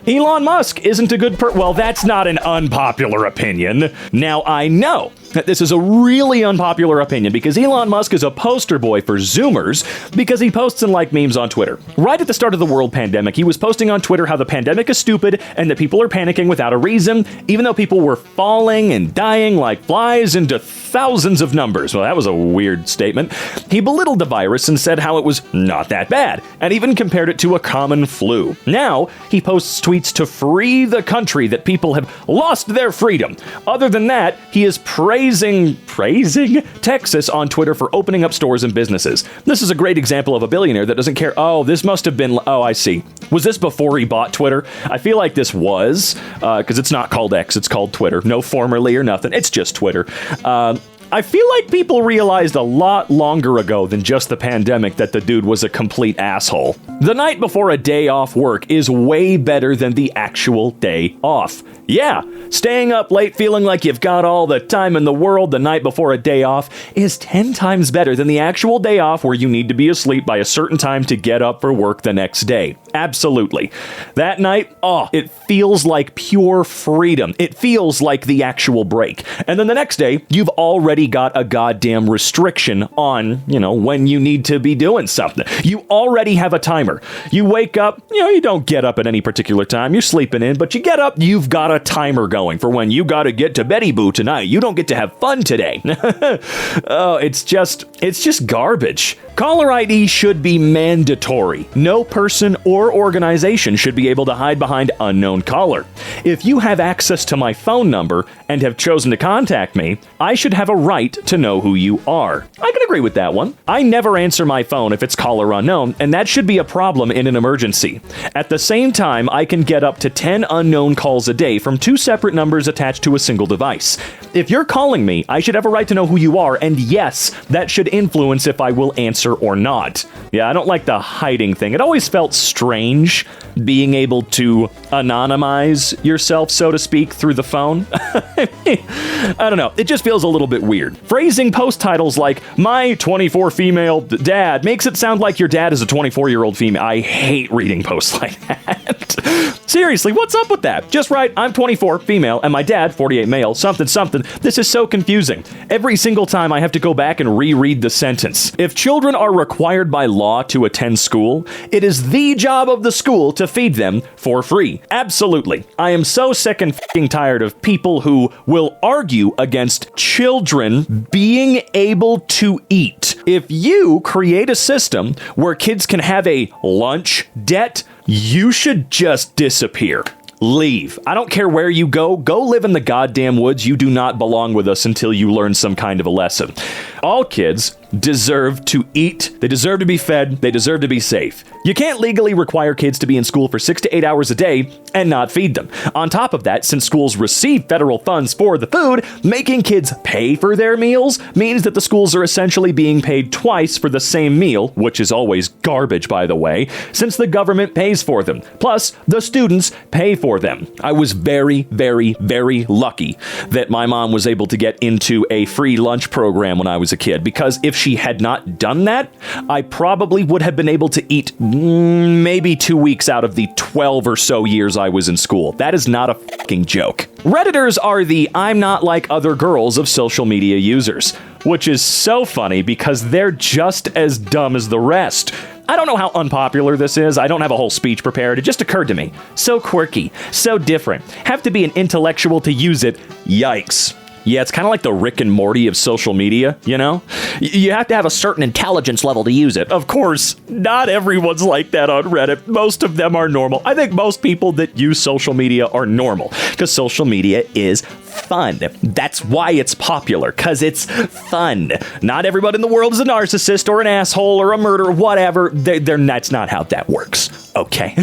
Elon Musk isn't a good Well, that's not an unpopular opinion. Now, I know that this is a really unpopular opinion because Elon Musk is a poster boy for Zoomers because he posts and like memes on Twitter. Right at the start of the world pandemic, he was posting on Twitter how the pandemic is stupid and that people are panicking without a reason, even though people were falling and dying like flies into thousands of numbers. Well, that was a weird statement. He belittled the virus and said how it was not that bad, and even compared it to a common flu. Now, he posts tweets to free the country that people have lost their freedom. Other than that, he is praising Texas on Twitter for opening up stores and businesses. This is a great example of a billionaire that doesn't care. Oh, this must have been, I see. Was this before he bought Twitter? I feel like this was, because it's not called X, it's called Twitter. No formerly or nothing. It's just Twitter. I feel like people realized a lot longer ago than just the pandemic that the dude was a complete asshole. The night before a day off work is way better than the actual day off. Yeah, staying up late feeling like you've got all the time in the world the night before a day off is 10 times better than the actual day off where you need to be asleep by a certain time to get up for work the next day. Absolutely. That night, it feels like pure freedom. It feels like the actual break. And then the next day, you've already got a goddamn restriction on, when you need to be doing something. You already have a timer. You wake up, you don't get up at any particular time. You're sleeping in, but you get up, you've got a timer going for when you gotta get to Betty Boo tonight. You don't get to have fun today. It's just garbage. Caller ID should be mandatory. No person or organization should be able to hide behind unknown caller. If you have access to my phone number and have chosen to contact me, I should have a right to know who you are. I can agree with that one. I never answer my phone if it's caller unknown, and that should be a problem in an emergency. At the same time, I can get up to 10 unknown calls a day from 2 separate numbers attached to a single device. If you're calling me, I should have a right to know who you are, and yes, that should influence if I will answer or not. Yeah, I don't like the hiding thing. It always felt strange being able to anonymize yourself, so to speak, through the phone. I don't know. It just feels a little bit weird. Phrasing post titles like, my 24 female dad, makes it sound like your dad is a 24-year-old female. I hate reading posts like that. Seriously, what's up with that? Just write, I'm 24 female and my dad 48 male, something. This is so confusing. Every single time I have to go back and reread the sentence. If children are required by law to attend school, it is the job of the school to feed them for free. Absolutely. I am so sick and f***ing tired of people who will argue against children being able to eat. If you create a system where kids can have a lunch debt, you should just disappear. Leave. I don't care where you go. Go live in the goddamn woods. You do not belong with us until you learn some kind of a lesson. All kids deserve to eat. They deserve to be fed. They deserve to be safe. You can't legally require kids to be in school for 6 to 8 hours a day and not feed them. On top of that, since schools receive federal funds for the food, making kids pay for their meals means that the schools are essentially being paid twice for the same meal, which is always garbage, by the way, since the government pays for them. Plus, the students pay for them. I was very, very, very lucky that my mom was able to get into a free lunch program when I was a kid, because if she had not done that, I probably would have been able to eat maybe 2 weeks out of the 12 or so years I was in school. That is not a fucking joke. Redditors are the I'm not like other girls of social media users, which is so funny because they're just as dumb as the rest. I don't know how unpopular this is. I don't have a whole speech prepared. It just occurred to me. So quirky, so different. Have to be an intellectual to use it. Yikes. Yeah, it's kind of like the Rick and Morty of social media, you know? You have to have a certain intelligence level to use it. Of course, not everyone's like that on Reddit. Most of them are normal. I think most people that use social media are normal because social media is fun. That's why it's popular, because it's fun. Not everybody in the world is a narcissist or an asshole or a murderer, whatever. That's not how that works. Okay.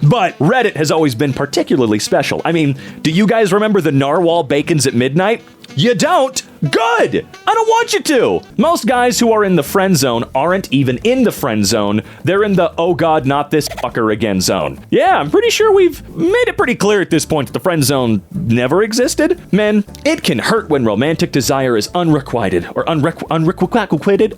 But Reddit has always been particularly special. I mean, do you guys remember the narwhal bacons at midnight? You don't? Good! I don't want you to! Most guys who are in the friend zone aren't even in the friend zone. They're in the oh god, not this fucker again zone. Yeah, I'm pretty sure we've made it pretty clear at this point that the friend zone never existed. Men, it can hurt when romantic desire is unrequited or unrequited.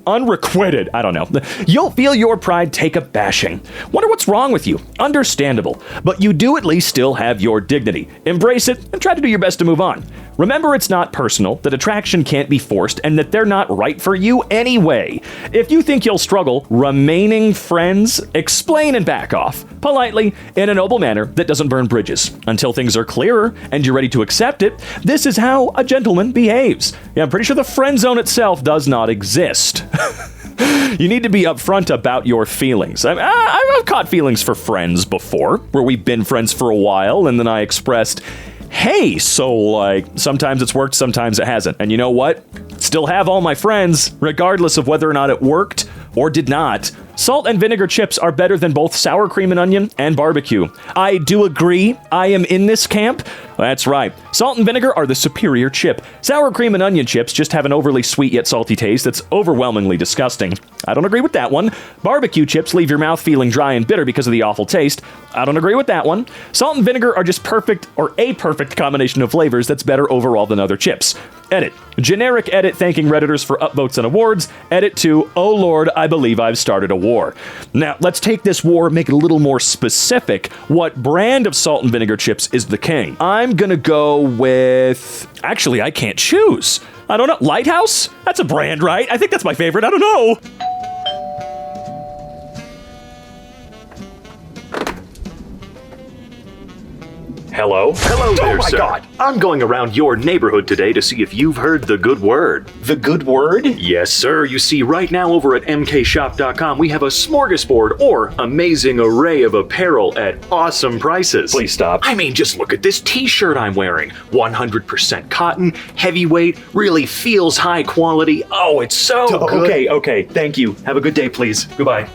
I don't know. You'll feel your pride take a bashing. Wonder what's wrong with you. Understandable. But you do at least still have your dignity. Embrace it and try to do your best to move on. Remember, it's not personal, that attraction can't be forced, and that they're not right for you anyway. If you think you'll struggle remaining friends, explain and back off. Politely, in a noble manner that doesn't burn bridges. Until things are clearer and you're ready to accept it, this is how a gentleman behaves. Yeah, I'm pretty sure the friend zone itself does not exist. You need to be upfront about your feelings. I've caught feelings for friends before, where we've been friends for a while, and then I expressed, hey, so like, sometimes it's worked, sometimes it hasn't. And you know what? Still have all my friends, regardless of whether or not it worked or did not. Salt and vinegar chips are better than both sour cream and onion and barbecue. I do agree. I am in this camp. That's right. Salt and vinegar are the superior chip. Sour cream and onion chips just have an overly sweet yet salty taste that's overwhelmingly disgusting. I don't agree with that one. Barbecue chips leave your mouth feeling dry and bitter because of the awful taste. I don't agree with that one. Salt and vinegar are just perfect, or a perfect combination of flavors that's better overall than other chips. Edit. Generic edit thanking Redditors for upvotes and awards. Edit to, oh lord, I believe I've started a war. Now, let's take this war, make it a little more specific. What brand of salt and vinegar chips is the king? I'm gonna go with... Actually, I can't choose. I don't know. Lighthouse? That's a brand, right? I think that's my favorite. I don't know. Hello? Hello there, sir. Oh my god! I'm going around your neighborhood today to see if you've heard the good word. The good word? Yes, sir. You see, right now over at MKShop.com, we have a smorgasbord or amazing array of apparel at awesome prices. Please stop. I mean, just look at this t-shirt I'm wearing. 100% cotton, heavyweight, really feels high quality. Oh, it's so good. Okay. Thank you. Have a good day, please. Goodbye.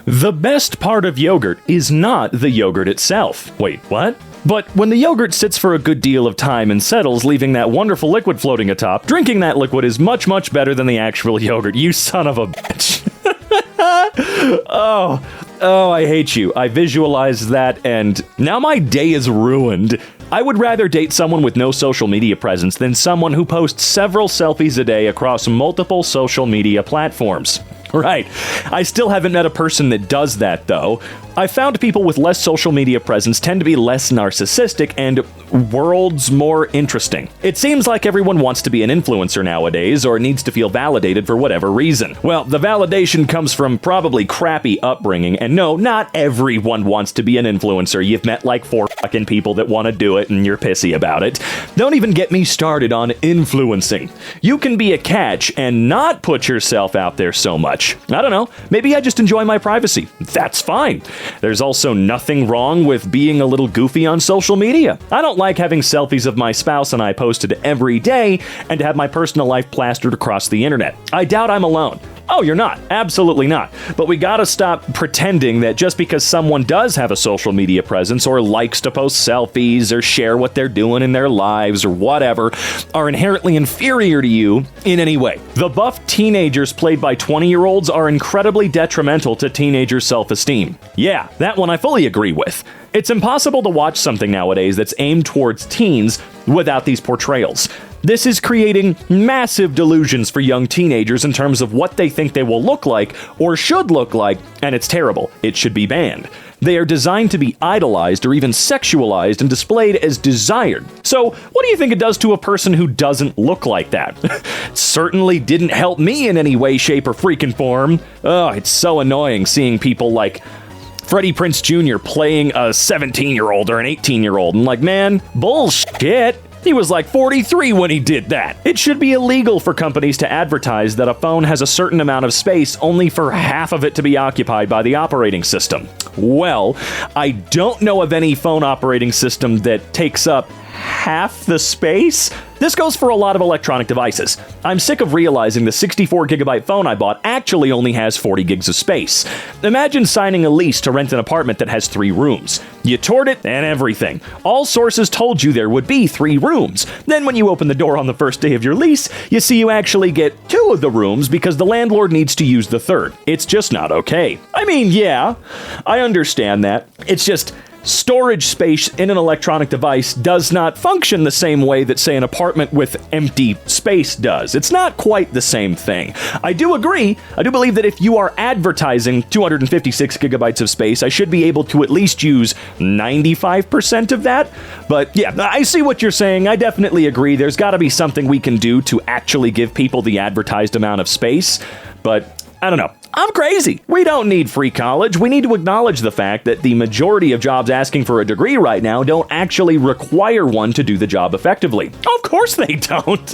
The best part of yogurt is not the yogurt itself. Wait, what? But when the yogurt sits for a good deal of time and settles, leaving that wonderful liquid floating atop, drinking that liquid is much, much better than the actual yogurt. You son of a bitch. Oh, I hate you. I visualized that, and now my day is ruined. I would rather date someone with no social media presence than someone who posts several selfies a day across multiple social media platforms. Right. I still haven't met a person that does that, though. I found people with less social media presence tend to be less narcissistic and worlds more interesting. It seems like everyone wants to be an influencer nowadays or needs to feel validated for whatever reason. Well, the validation comes from probably crappy upbringing, and no, not everyone wants to be an influencer. You've met like 4 fucking people that want to do it and you're pissy about it. Don't even get me started on influencing. You can be a catch and not put yourself out there so much. I don't know, maybe I just enjoy my privacy. That's fine. There's also nothing wrong with being a little goofy on social media. I don't like having selfies of my spouse and I posted every day and to have my personal life plastered across the internet. I doubt I'm alone. Oh, you're not. Absolutely not. But we gotta stop pretending that just because someone does have a social media presence or likes to post selfies or share what they're doing in their lives or whatever are inherently inferior to you in any way. The buff teenagers played by 20-year-olds are incredibly detrimental to teenagers' self-esteem. Yeah, that one I fully agree with. It's impossible to watch something nowadays that's aimed towards teens without these portrayals. This is creating massive delusions for young teenagers in terms of what they think they will look like or should look like, and it's terrible. It should be banned. They are designed to be idolized or even sexualized and displayed as desired. So, what do you think it does to a person who doesn't look like that? Certainly didn't help me in any way, shape, or freaking form. Oh, it's so annoying seeing people like Freddie Prinze Jr. playing a 17-year-old or an 18-year-old. And like, man, bullshit. He was like 43 when he did that. It should be illegal for companies to advertise that a phone has a certain amount of space only for half of it to be occupied by the operating system. Well, I don't know of any phone operating system that takes up half the space? This goes for a lot of electronic devices. I'm sick of realizing the 64-gigabyte phone I bought actually only has 40 gigs of space. Imagine signing a lease to rent an apartment that has 3 rooms. You toured it and everything. All sources told you there would be 3 rooms. Then when you open the door on the first day of your lease, you see you actually get 2 of the rooms because the landlord needs to use the third. It's just not okay. I mean, yeah, I understand that. It's just storage space in an electronic device does not function the same way that, say, an apartment with empty space does. It's not quite the same thing. I do agree. I do believe that if you are advertising 256 gigabytes of space, I should be able to at least use 95% of that. But yeah, I see what you're saying. I definitely agree. There's got to be something we can do to actually give people the advertised amount of space. But I don't know. I'm crazy. We don't need free college. We need to acknowledge the fact that the majority of jobs asking for a degree right now don't actually require one to do the job effectively. Of course they don't.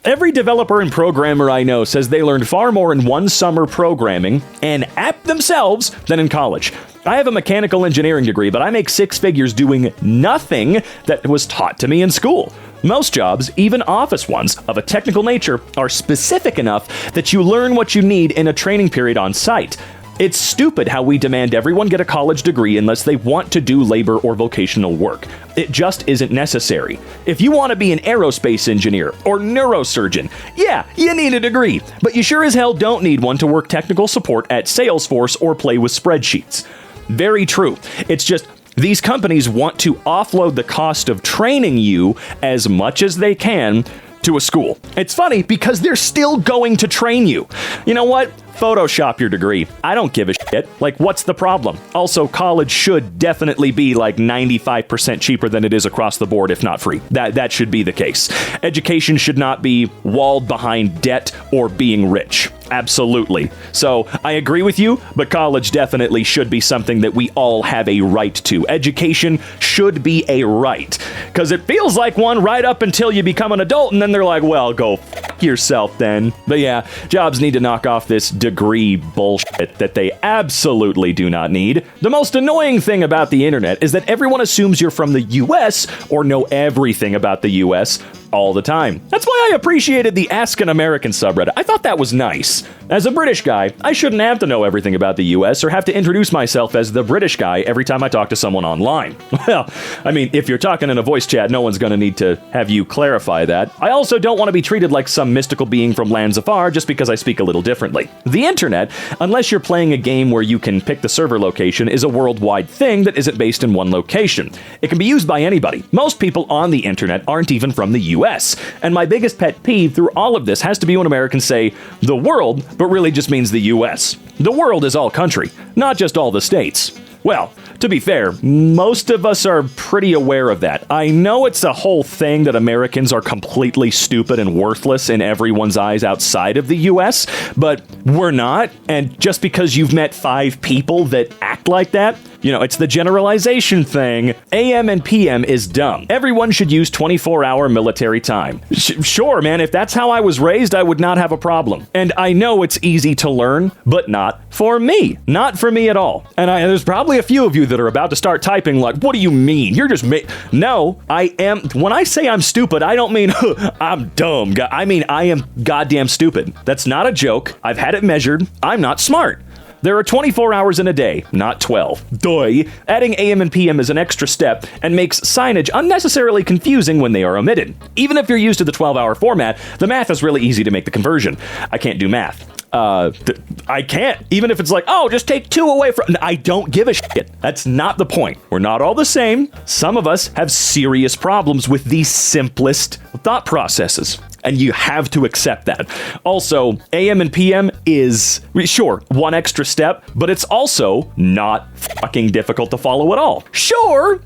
Every developer and programmer I know says they learned far more in one summer programming an app themselves than in college. I have a mechanical engineering degree, but I make 6 figures doing nothing that was taught to me in school. Most jobs, even office ones, of a technical nature, are specific enough that you learn what you need in a training period on site. It's stupid how we demand everyone get a college degree unless they want to do labor or vocational work. It just isn't necessary. If you want to be an aerospace engineer or neurosurgeon, yeah, you need a degree, but you sure as hell don't need one to work technical support at Salesforce or play with spreadsheets. Very true. It's just these companies want to offload the cost of training you as much as they can to a school. It's funny because they're still going to train you. You know what? Photoshop your degree. I don't give a shit. Like, what's the problem? Also, college should definitely be like 95% cheaper than it is across the board, if not free. That should be the case. Education should not be walled behind debt or being rich. Absolutely. So, I agree with you, but college definitely should be something that we all have a right to. Education should be a right. Because it feels like one right up until you become an adult, and then they're like, well, go f*** yourself then. But yeah, jobs need to knock off this degree bullshit that they absolutely do not need. The most annoying thing about the internet is that everyone assumes you're from the US or know everything about the US all the time. That's why I appreciated the Ask an American subreddit. I thought that was nice. As a British guy, I shouldn't have to know everything about the US or have to introduce myself as the British guy every time I talk to someone online. Well, I mean, if you're talking in a voice chat, no one's gonna need to have you clarify that. I also don't want to be treated like some mystical being from lands afar just because I speak a little differently. The internet, unless you're playing a game where you can pick the server location, is a worldwide thing that isn't based in one location. It can be used by anybody. Most people on the internet aren't even from the US. And my biggest pet peeve through all of this has to be when Americans say the world, but really just means the US. The world is all country, not just all the states. Well, to be fair, most of us are pretty aware of that. I know it's a whole thing that Americans are completely stupid and worthless in everyone's eyes outside of the US, but we're not. And just because you've met 5 people that act like that, you know, it's the generalization thing. AM and PM is dumb. Everyone should use 24-hour military time. Sure, man, if that's how I was raised, I would not have a problem. And I know it's easy to learn, but not for me. Not for me at all. And there's probably a few of you that are about to start typing like, what do you mean? You're just No, I am. When I say I'm stupid, I don't mean I'm dumb. I mean, I am goddamn stupid. That's not a joke. I've had it measured. I'm not smart. There are 24 hours in a day, not 12. Duh. Adding AM and PM is an extra step and makes signage unnecessarily confusing when they are omitted. Even if you're used to the 12-hour format, the math is really easy to make the conversion. I can't do math. I can't. Even if it's like, oh, just take 2 away from... I don't give a shit. That's not the point. We're not all the same. Some of us have serious problems with the simplest thought processes. And you have to accept that. Also, AM and PM is, sure, one extra step, but it's also not fucking difficult to follow at all. Sure,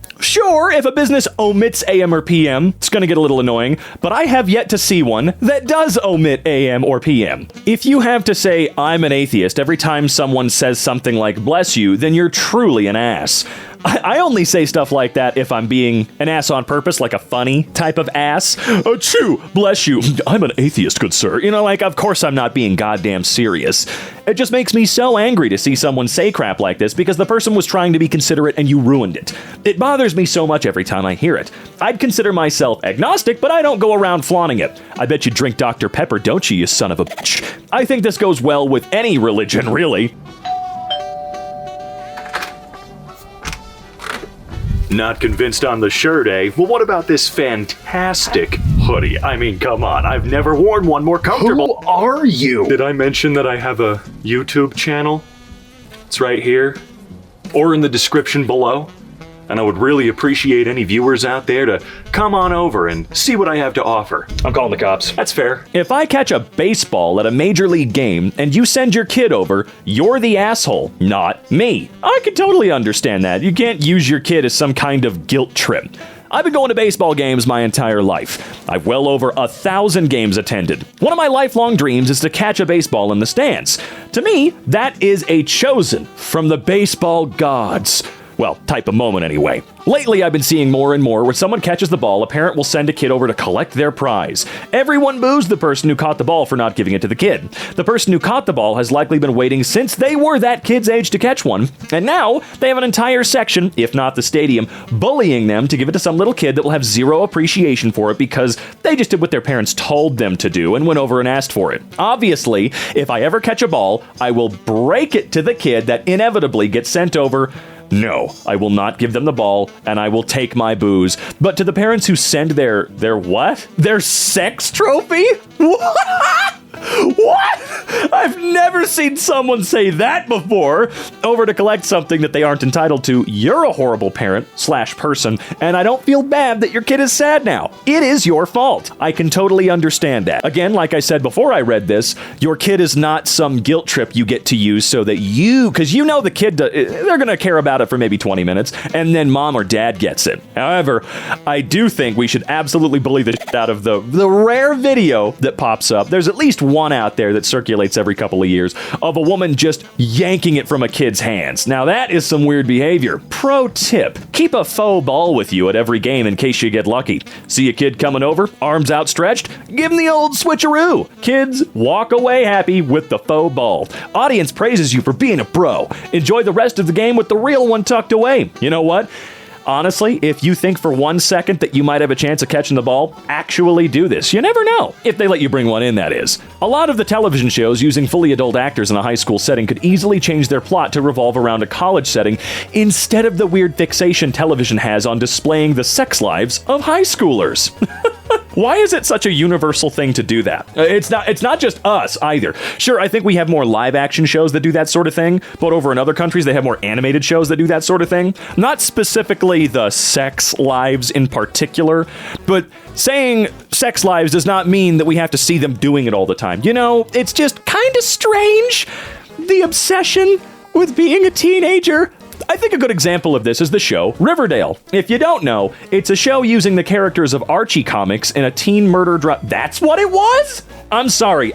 if a business omits AM or PM, it's gonna get a little annoying, but I have yet to see one that does omit AM or PM. If you have to say, I'm an atheist, every time someone says something like, bless you, then you're truly an ass. I only say stuff like that if I'm being an ass on purpose, like a funny type of ass. Achoo, bless you. I'm an atheist, good sir. You know, like, of course I'm not being goddamn serious. It just makes me so angry to see someone say crap like this because the person was trying to be considerate and you ruined it. It bothers me so much every time I hear it. I'd consider myself agnostic, but I don't go around flaunting it. I bet you drink Dr. Pepper, don't you son of a bitch? I think this goes well with any religion, really. Not convinced on the shirt, eh? Well, what about this fantastic hoodie? I mean, come on, I've never worn one more comfortable. Who are you? Did I mention that I have a YouTube channel? It's right here, or in the description below. And I would really appreciate any viewers out there to come on over and see what I have to offer. I'm calling the cops. That's fair. If I catch a baseball at a major league game and you send your kid over, you're the asshole, not me. I can totally understand that. You can't use your kid as some kind of guilt trip. I've been going to baseball games my entire life. I've well over 1,000 games attended. One of my lifelong dreams is to catch a baseball in the stands. To me, that is a chosen from the baseball gods. Well, type of moment anyway. Lately, I've been seeing more and more where someone catches the ball, a parent will send a kid over to collect their prize. Everyone boos the person who caught the ball for not giving it to the kid. The person who caught the ball has likely been waiting since they were that kid's age to catch one, and now they have an entire section, if not the stadium, bullying them to give it to some little kid that will have zero appreciation for it because they just did what their parents told them to do and went over and asked for it. Obviously, if I ever catch a ball, I will break it to the kid that inevitably gets sent over. No, I will not give them the ball, and I will take my booze. But to the parents who send their what? Their sex trophy? What? What? I've never seen someone say that before. Over to collect something that they aren't entitled to. You're a horrible parent/person, and I don't feel bad that your kid is sad now. It is your fault. I can totally understand that. Again, like I said before I read this, your kid is not some guilt trip you get to use so that because you know the kid, they're going to care about it for maybe 20 minutes, and then mom or dad gets it. However, I do think we should absolutely bully the shit out of the rare video that pops up. There's at least one out there that circulates every couple of years of a woman just yanking it from a kid's hands. Now that is some weird behavior. Pro tip, keep a faux ball with you at every game in case you get lucky. See a kid coming over, arms outstretched, give him the old switcheroo. Kids, walk away happy with the faux ball. Audience praises you for being a pro. Enjoy the rest of the game with the real one tucked away. You know what? Honestly, if you think for 1 second that you might have a chance of catching the ball, actually do this. You never know. If they let you bring one in, that is. A lot of the television shows using fully adult actors in a high school setting could easily change their plot to revolve around a college setting instead of the weird fixation television has on displaying the sex lives of high schoolers. Why is it such a universal thing to do that? It's not just us either. Sure, I think we have more live action shows that do that sort of thing, but over in other countries they have more animated shows that do that sort of thing. Not specifically the sex lives in particular, but saying sex lives does not mean that we have to see them doing it all the time. You know, it's just kind of strange, the obsession with being a teenager. I think a good example of this is the show Riverdale. If you don't know, it's a show using the characters of Archie comics in a teen murder drama. That's what it was? I'm sorry,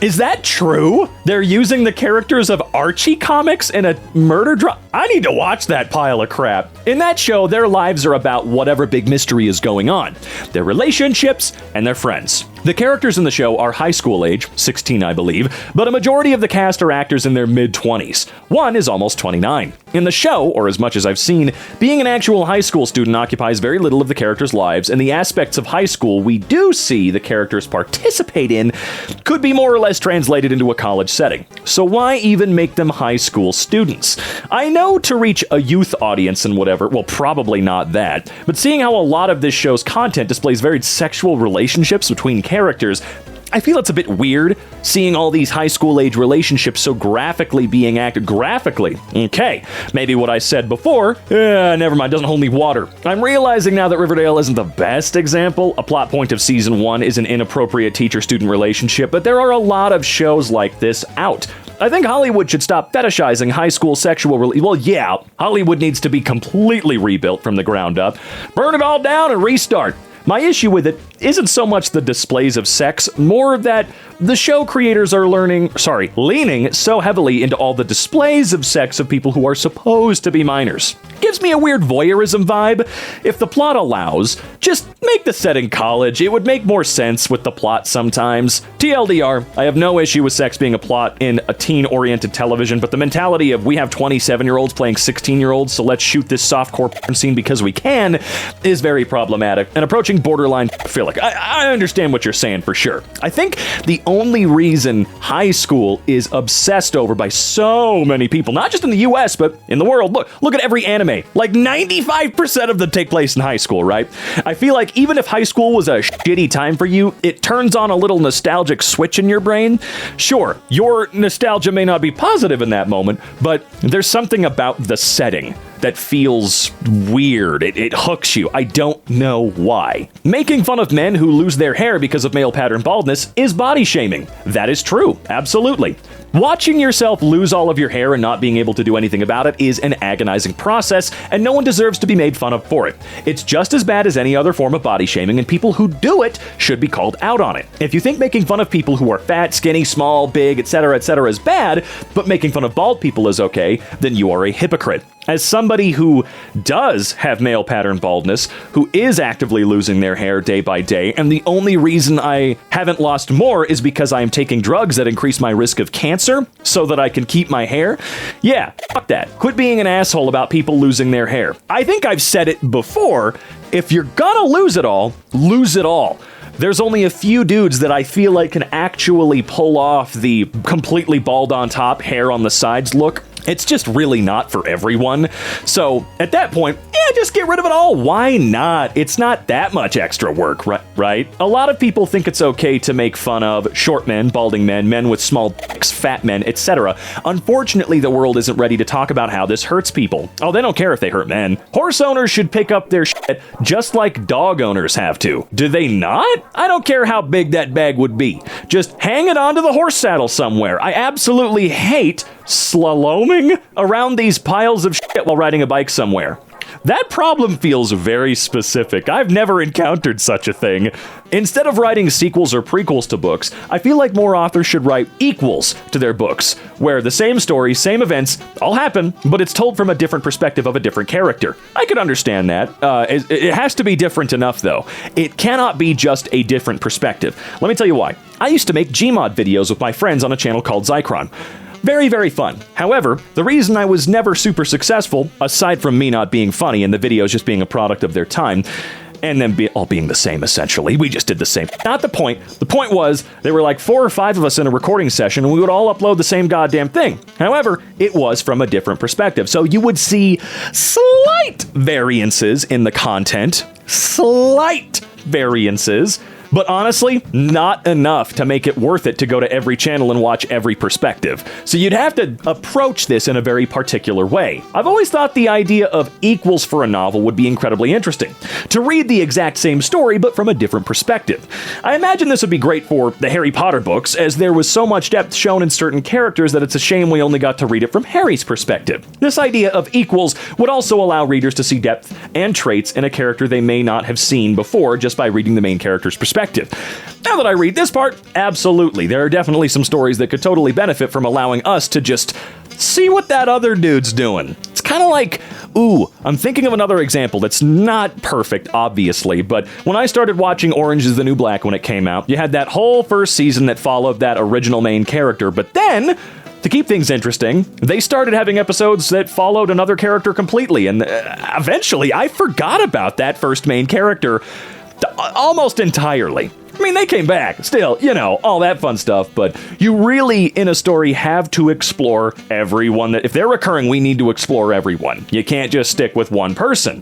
is that true? They're using the characters of Archie comics in a murder drama? I need to watch that pile of crap. In that show, their lives are about whatever big mystery is going on. Their relationships and their friends. The characters in the show are high school age, 16 I believe, but a majority of the cast are actors in their mid-20s. One is almost 29. In the show, or as much as I've seen, being an actual high school student occupies very little of the characters' lives, and the aspects of high school we do see the characters participate in could be more or less translated into a college setting. So why even make them high school students? I know to reach a youth audience and whatever, well, probably not that, but seeing how a lot of this show's content displays very sexual relationships between characters, I feel it's a bit weird seeing all these high school age relationships so graphically being acted graphically. Okay, maybe what I said before, never mind, doesn't hold me water. I'm realizing now that Riverdale isn't the best example. A plot point of season 1 is an inappropriate teacher-student relationship, but there are a lot of shows like this out. I think Hollywood should stop fetishizing high school sexual well, yeah, Hollywood needs to be completely rebuilt from the ground up. Burn it all down and restart. My issue with it isn't so much the displays of sex, more that the show creators are leaning so heavily into all the displays of sex of people who are supposed to be minors. Gives me a weird voyeurism vibe. If the plot allows, just make the setting college. It would make more sense with the plot sometimes. TLDR, I have no issue with sex being a plot in a teen-oriented television, but the mentality of we have 27-year-olds playing 16-year-olds, so let's shoot this softcore porn scene because we can, is very problematic and approaching borderline pedophilic. I understand what you're saying for sure. I think the only reason high school is obsessed over by so many people, not just in the US, but in the world, look at every anime. Like 95% of them take place in high school, right? I feel like even if high school was a shitty time for you, it turns on a little nostalgic switch in your brain. Sure, your nostalgia may not be positive in that moment, but there's something about the setting that feels weird. It hooks you. I don't know why. Making fun of men who lose their hair because of male pattern baldness is body shaming. That is true. Absolutely. Watching yourself lose all of your hair and not being able to do anything about it is an agonizing process, and no one deserves to be made fun of for it. It's just as bad as any other form of body shaming, and people who do it should be called out on it. If you think making fun of people who are fat, skinny, small, big, etc., is bad, but making fun of bald people is okay, then you are a hypocrite. As somebody who does have male pattern baldness, who is actively losing their hair day by day, and the only reason I haven't lost more is because I am taking drugs that increase my risk of cancer so that I can keep my hair, yeah, fuck that. Quit being an asshole about people losing their hair. I think I've said it before, if you're gonna lose it all, lose it all. There's only a few dudes that I feel like can actually pull off the completely bald on top, hair on the sides look. It's just really not for everyone. So at that point, just get rid of it all. Why not? It's not that much extra work, right? A lot of people think it's okay to make fun of short men, balding men, men with small dicks, fat men, etc. Unfortunately, the world isn't ready to talk about how this hurts people. Oh, they don't care if they hurt men. Horse owners should pick up their shit just like dog owners have to. Do they not? I don't care how big that bag would be. Just hang it onto the horse saddle somewhere. I absolutely hate slaloming around these piles of shit while riding a bike somewhere. That problem feels very specific. I've never encountered such a thing. Instead of writing sequels or prequels to books, I feel like more authors should write equals to their books, where the same story, same events, all happen, but it's told from a different perspective of a different character. I could understand that. It has to be different enough, though. It cannot be just a different perspective. Let me tell you why. I used to make Gmod videos with my friends on a channel called Zycron. Very, very fun. However, the reason I was never super successful, aside from me not being funny and the videos just being a product of their time, and them all being the same, essentially. We just did the same. Not the point. The point was, there were like 4 or 5 of us in a recording session, and we would all upload the same goddamn thing. However, it was from a different perspective. So you would see slight variances in the content. Slight variances. But honestly, not enough to make it worth it to go to every channel and watch every perspective. So you'd have to approach this in a very particular way. I've always thought the idea of equals for a novel would be incredibly interesting. To read the exact same story, but from a different perspective. I imagine this would be great for the Harry Potter books, as there was so much depth shown in certain characters that it's a shame we only got to read it from Harry's perspective. This idea of equals would also allow readers to see depth and traits in a character they may not have seen before just by reading the main character's perspective. Now that I read this part, absolutely, there are definitely some stories that could totally benefit from allowing us to just see what that other dude's doing. It's kind of like, I'm thinking of another example that's not perfect, obviously, but when I started watching Orange is the New Black when it came out, you had that whole first season that followed that original main character, but then, to keep things interesting, they started having episodes that followed another character completely, and eventually I forgot about that first main character almost entirely. I mean, they came back, still, all that fun stuff, but you really, in a story, have to explore everyone. If they're recurring, we need to explore everyone. You can't just stick with one person.